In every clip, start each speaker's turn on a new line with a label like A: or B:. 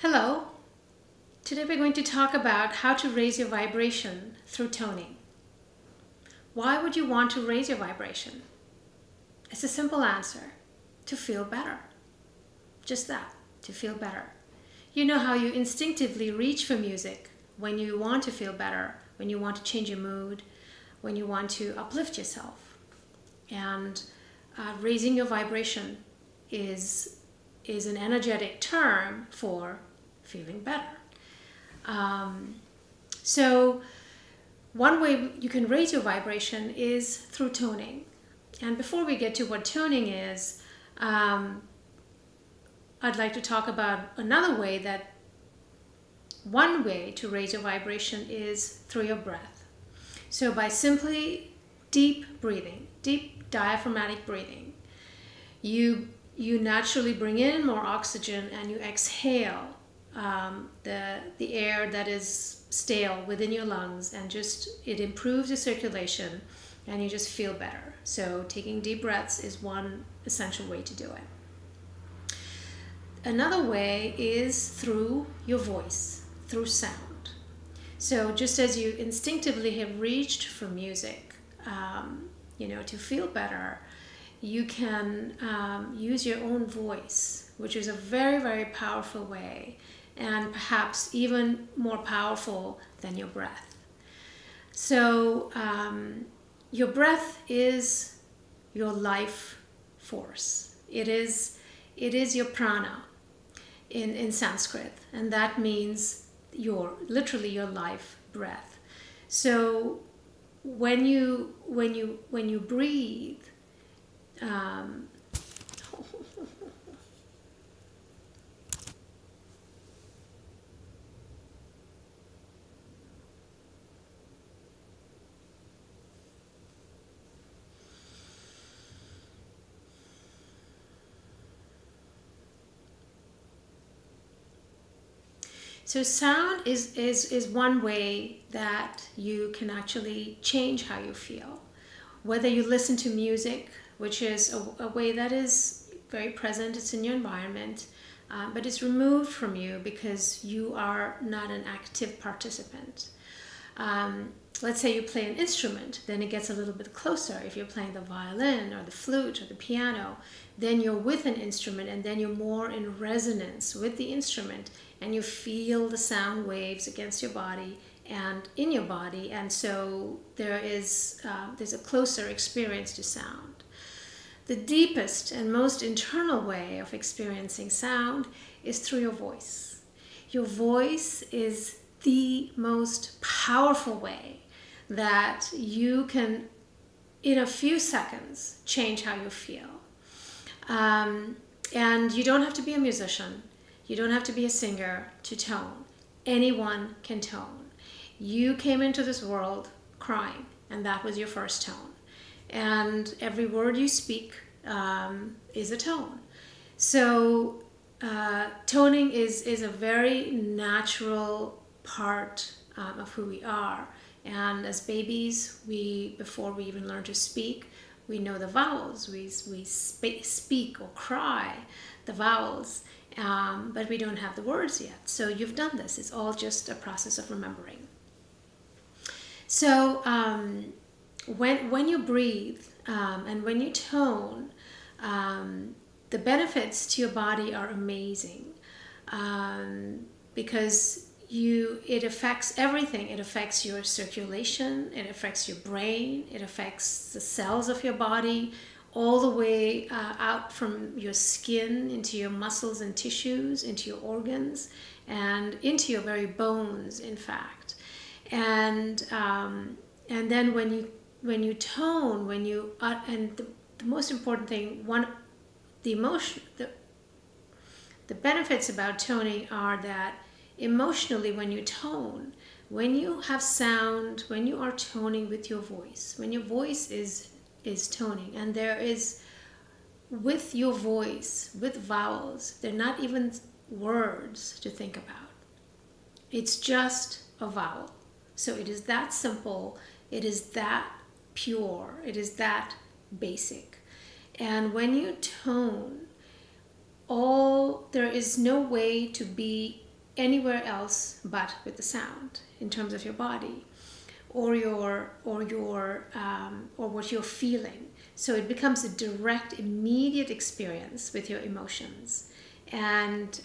A: Hello. Today we're going to talk about how to raise your vibration through toning. Why would you want to raise your vibration? It's a simple answer: to feel better. Just that, to feel better. You know how you instinctively reach for music when you want to feel better, when you want to change your mood, when you want to uplift yourself. And raising your vibration is an energetic term for feeling better. So one way you can raise your vibration is through toning. And before we get to what toning is, I'd like to talk about another way that one way to raise your vibration is through your breath. So by simply deep breathing, deep diaphragmatic breathing, you naturally bring in more oxygen and you exhale the air that is stale within your lungs, and just it improves your circulation and you just feel better. So taking deep breaths is one essential way to do it. Another way is through your voice, through sound. So just as you instinctively have reached for music, to feel better, you can use your own voice, which is a very, very powerful way, and perhaps even more powerful than your breath. So your breath is your life force. It is your prana in Sanskrit, and that means literally your life breath. So when you breathe, so sound is one way that you can actually change how you feel. Whether you listen to music, which is a way that is very present, it's in your environment, but it's removed from you because you are not an active participant. Let's say you play an instrument, then it gets a little bit closer. If you're playing the violin or the flute or the piano, then you're with an instrument, and then you're more in resonance with the instrument, and you feel the sound waves against your body and in your body, and so there's a closer experience to sound. The deepest and most internal way of experiencing sound is through your voice. Your voice is the most powerful way that you can, in a few seconds, change how you feel. And you don't have to be a musician. You don't have to be a singer to tone. Anyone can tone. You came into this world crying, and that was your first tone. And every word you speak is a tone. So toning is a very natural part of who we are. And as babies, before we even learn to speak, we know the vowels. We speak or cry the vowels, but we don't have the words yet. So you've done this. It's all just a process of remembering. So when you breathe and when you tone, the benefits to your body are amazing, because it affects everything. It affects your circulation, it affects your brain, it affects the cells of your body, all the way out from your skin into your muscles and tissues, into your organs, and into your very bones, in fact. And then when you tone, and the most important thing, the benefits about toning are that emotionally, when you tone, when you have sound, when you are toning with your voice, when your voice is toning, and there is, with your voice, with vowels, they're not even words to think about. It's just a vowel. So it is that simple, it is that pure, it is that basic. And when you tone, there is no way to be anywhere else but with the sound in terms of your body or what you're feeling. So it becomes a direct, immediate experience with your emotions. And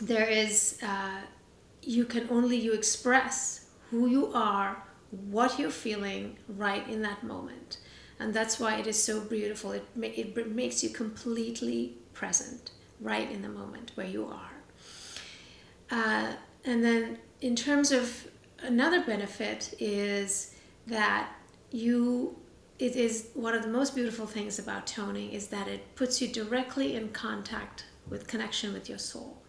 A: there is you express who you are, what you're feeling right in that moment. And that's why it is so beautiful. It makes you completely present right in the moment where you are. And then in terms of another benefit is that it is one of the most beautiful things about toning is that it puts you directly in contact with connection with your soul.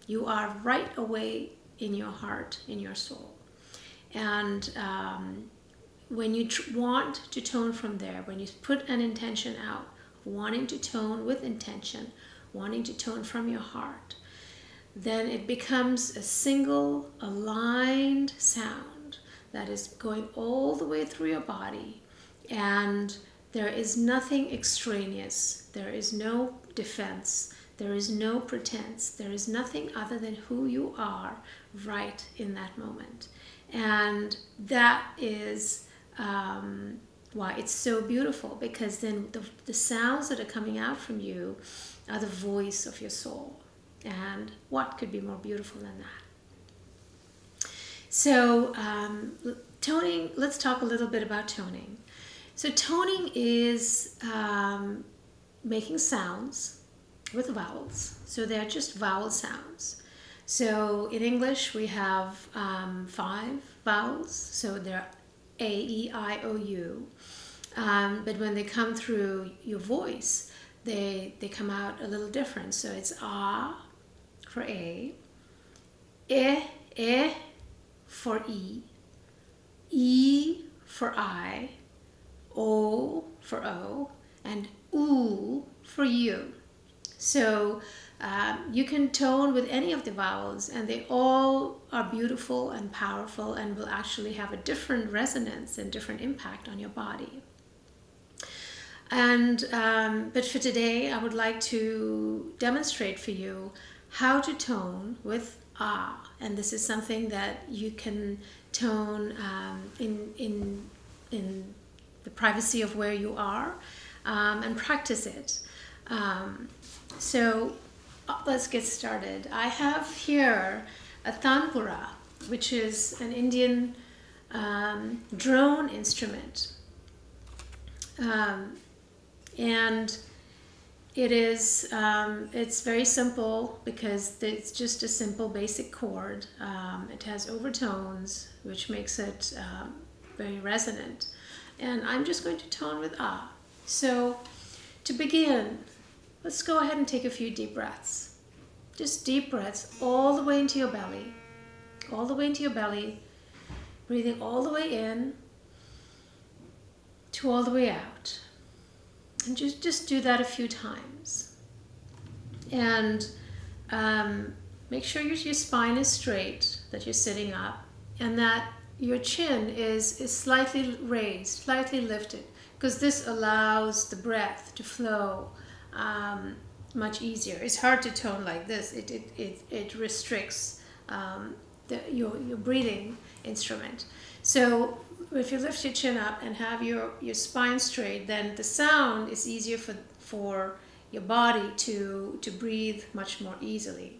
A: You are right away in your heart, in your soul. And when you want to tone from there, when you put an intention out, wanting to tone with intention, wanting to tone from your heart, then it becomes a single aligned sound that is going all the way through your body, and there is nothing extraneous. There is no defense. There is no pretense. There is nothing other than who you are right in that moment. And that is why it's so beautiful, because then the sounds that are coming out from you are the voice of your soul. And what could be more beautiful than that? So toning, let's talk a little bit about toning. So toning is making sounds with vowels. So they're just vowel sounds. So in English we have 5 vowels. So they're A, E, I, O, U. But when they come through your voice, they come out a little different. So it's A for A, E for E for I, O for O, and U for U. So you can tone with any of the vowels, and they all are beautiful and powerful and will actually have a different resonance and different impact on your body. And but for today, I would like to demonstrate for you how to tone with ah, and this is something that you can tone in the privacy of where you are, and practice it. So let's get started. I have here a tanpura, which is an Indian drone instrument, and it is it's very simple because it's just a simple basic chord. It has overtones, which makes it very resonant, and I'm just going to tone with ah. So to begin, let's go ahead and take a few deep breaths. Just deep breaths all the way into your belly, all the way into your belly, breathing all the way in to all the way out. And just do that a few times. And make sure your spine is straight, that you're sitting up, and that your chin is slightly raised, slightly lifted, because this allows the breath to flow much easier. It's hard to tone like this. It restricts your breathing instrument. So if you lift your chin up and have your spine straight, then the sound is easier for your body to breathe much more easily.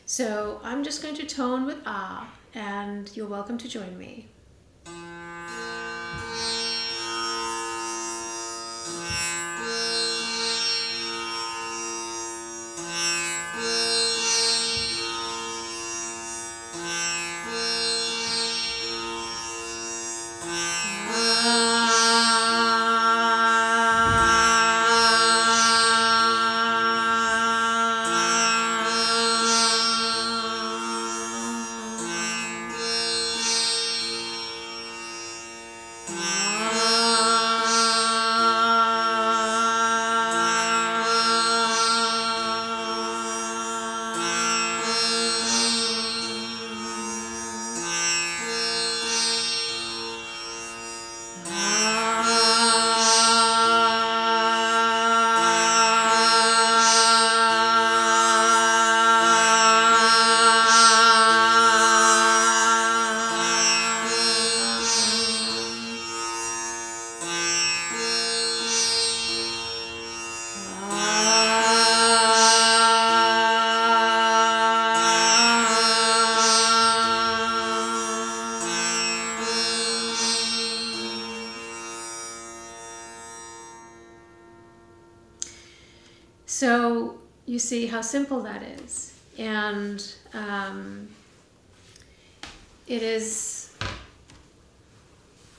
A: So I'm just going to tone with ah, and you're welcome to join me. see how simple that is. And it is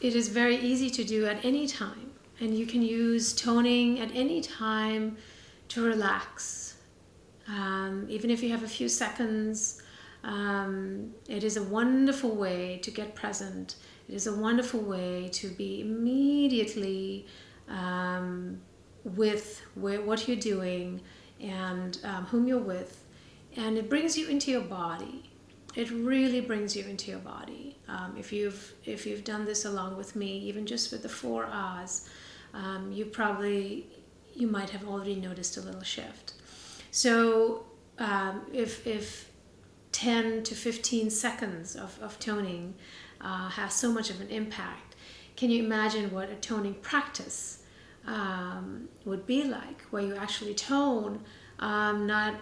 A: very easy to do at any time. And you can use toning at any time to relax. Even if you have a few seconds, it is a wonderful way to get present. It is a wonderful way to be immediately with what you're doing and whom you're with. And it brings you into your body. It really brings you into your body. If you've done this along with me, even just with the 4 R's, you might have already noticed a little shift. So if 10 to 15 seconds of toning has so much of an impact, can you imagine what a toning practice would be like, where you actually tone, not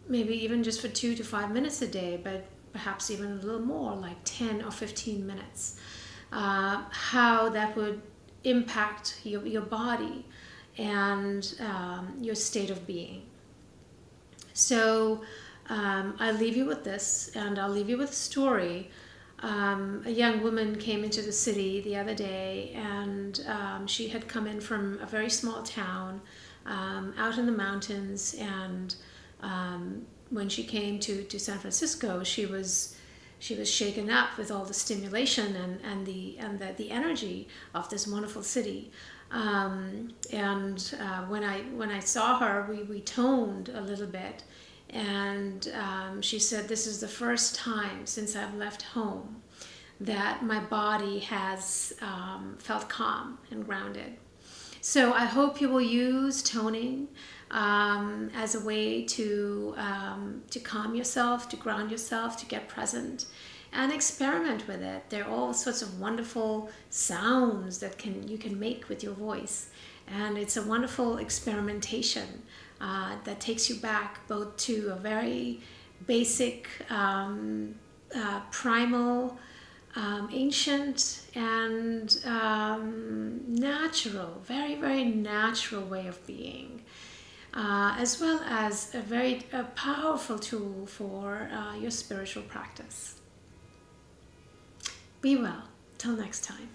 A: maybe even just for 2 to 5 minutes a day, but perhaps even a little more, like 10 or 15 minutes, how that would impact your body and your state of being. So I'll leave you with this, and I'll leave you with a story. A young woman came into the city the other day, and she had come in from a very small town out in the mountains, and when she came to San Francisco, she was shaken up with all the stimulation and the energy of this wonderful city. When I saw her, we toned a little bit, and she said, "This is the first time since I've left home that my body has felt calm and grounded." So I hope you will use toning as a way to calm yourself, to ground yourself, to get present, and experiment with it. There are all sorts of wonderful sounds that you can make with your voice, and it's a wonderful experimentation that takes you back both to a very basic, primal, ancient and natural, very, very natural way of being, as well as a very powerful tool for your spiritual practice. Be well. Till next time.